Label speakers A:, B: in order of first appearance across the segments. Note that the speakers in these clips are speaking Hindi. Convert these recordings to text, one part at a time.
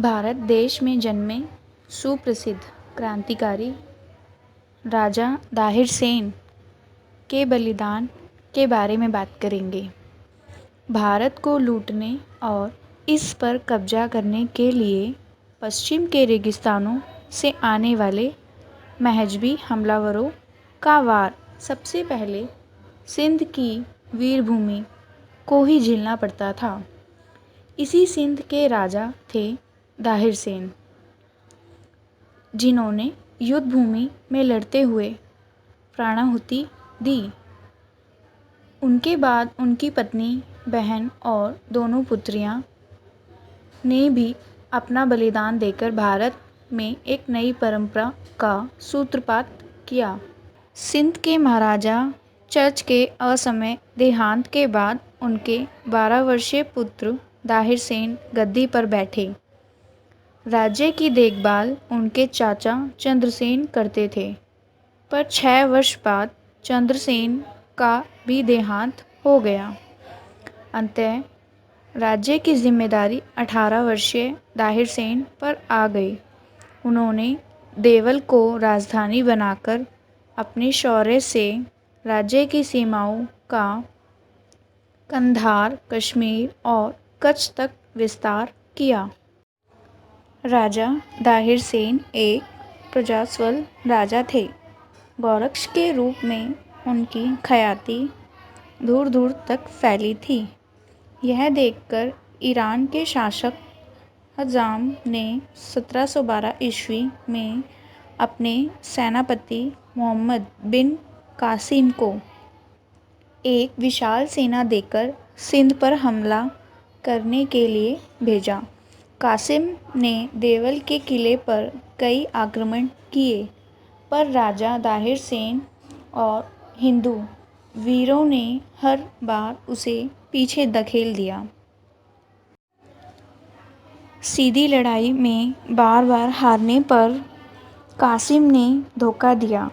A: भारत देश में जन्मे सुप्रसिद्ध क्रांतिकारी राजा दाहिर सेन के बलिदान के बारे में बात करेंगे। भारत को लूटने और इस पर कब्जा करने के लिए पश्चिम के रेगिस्तानों से आने वाले महजबी हमलावरों का वार सबसे पहले सिंध की वीरभूमि को ही झेलना पड़ता था। इसी सिंध के राजा थे दाहिर सेन, जिन्होंने युद्ध भूमि में लड़ते हुए प्राणाहुति दी। उनके बाद उनकी पत्नी, बहन और दोनों पुत्रियां ने भी अपना बलिदान देकर भारत में एक नई परंपरा का सूत्रपात किया। सिंध के महाराजा चच के असमय देहांत के बाद उनके 12 वर्षीय पुत्र दाहिर सेन गद्दी पर बैठे। राज्य की देखभाल उनके चाचा चंद्रसेन करते थे, पर 6 वर्ष बाद चंद्रसेन का भी देहांत हो गया। अंततः राज्य की जिम्मेदारी 18 वर्षीय दाहिर सेन पर आ गई। उन्होंने देवल को राजधानी बनाकर अपने शौर्य से राज्य की सीमाओं का कंधार, कश्मीर और कच्छ तक विस्तार किया। राजा दाहिर सेन एक प्रजासत्ताक राजा थे। गौरक्ष के रूप में उनकी ख्याति दूर दूर तक फैली थी। यह देखकर ईरान के शासक हज्जाम ने 1712 ईस्वी में अपने सेनापति मोहम्मद बिन कासिम को एक विशाल सेना देकर सिंध पर हमला करने के लिए भेजा। कासिम ने देवल के किले पर कई आक्रमण किए, पर राजा दाहिर सेन और हिंदू वीरों ने हर बार उसे पीछे धकेल दिया। सीधी लड़ाई में बार बार हारने पर कासिम ने धोखा दिया।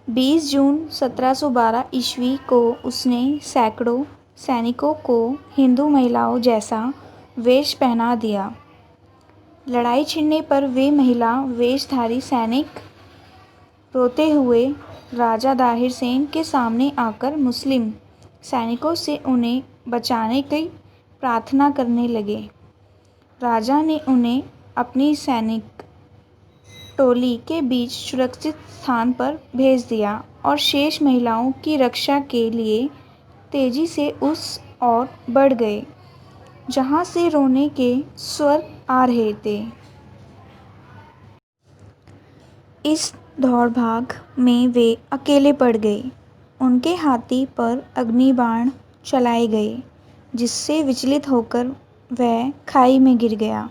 A: 20 जून 1712 ईस्वी को उसने सैकड़ों सैनिकों को हिंदू महिलाओं जैसा वेश पहना दिया। लड़ाई छिड़ने पर वे महिला वेशधारी सैनिक रोते हुए राजा दाहिर सेन के सामने आकर मुस्लिम सैनिकों से उन्हें बचाने की प्रार्थना करने लगे। राजा ने उन्हें अपनी सैनिक टोली के बीच सुरक्षित स्थान पर भेज दिया और शेष महिलाओं की रक्षा के लिए तेजी से उस ओर बढ़ गए जहां से रोने के स्वर आ रहे थे। इस दौड़भाग में वे अकेले पड़ गए। उनके हाथी पर अग्निबाण चलाए गए, जिससे विचलित होकर वह खाई में गिर गया।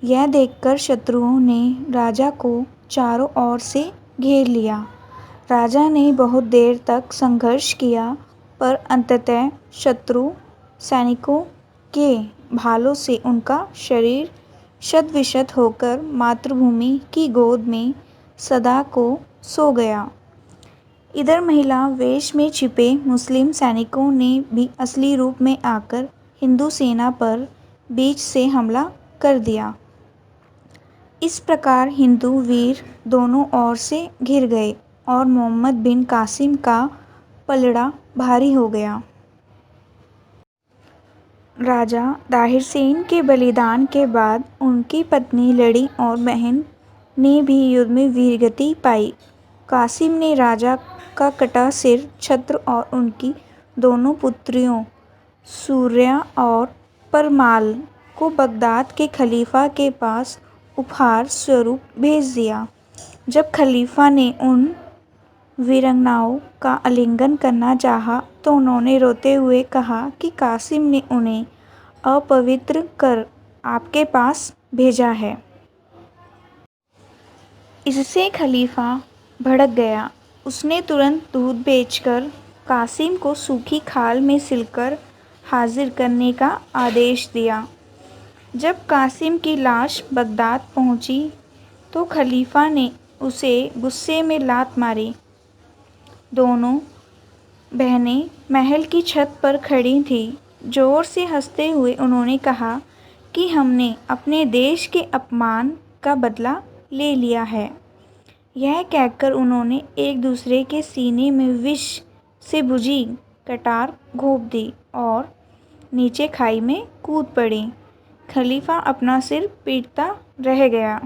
A: यह देखकर शत्रुओं ने राजा को चारों ओर से घेर लिया। राजा ने बहुत देर तक संघर्ष किया, पर अंततः शत्रु सैनिकों के भालों से उनका शरीर शत-विशत होकर मातृभूमि की गोद में सदा को सो गया। इधर महिला वेश में छिपे मुस्लिम सैनिकों ने भी असली रूप में आकर हिंदू सेना पर बीच से हमला कर दिया। इस प्रकार हिंदू वीर दोनों ओर से घिर गए और मोहम्मद बिन कासिम का पलड़ा भारी हो गया। राजा दाहिर सेन के बलिदान के बाद उनकी पत्नी लड़ी और बहन ने भी युद्ध में वीरगति पाई। कासिम ने राजा का कटा सिर छत्र और उनकी दोनों पुत्रियों सूर्या और परमाल को बगदाद के खलीफा के पास उपहार स्वरूप भेज दिया। जब खलीफा ने उन वीरांगनाओं का आलिंगन करना चाहा तो उन्होंने रोते हुए कहा कि कासिम ने उन्हें अपवित्र कर आपके पास भेजा है। इससे खलीफा भड़क गया। उसने तुरंत दूध बेचकर कासिम को सूखी खाल में सिलकर हाजिर करने का आदेश दिया। जब कासिम की लाश बगदाद पहुंची तो खलीफा ने उसे गुस्से में लात मारी। दोनों बहनें महल की छत पर खड़ी थीं। जोर से हंसते हुए उन्होंने कहा कि हमने अपने देश के अपमान का बदला ले लिया है। यह कहकर उन्होंने एक दूसरे के सीने में विष से भुजी कटार घोंप दी और नीचे खाई में कूद पड़ी। खलीफा अपना सिर पीटता रह गया।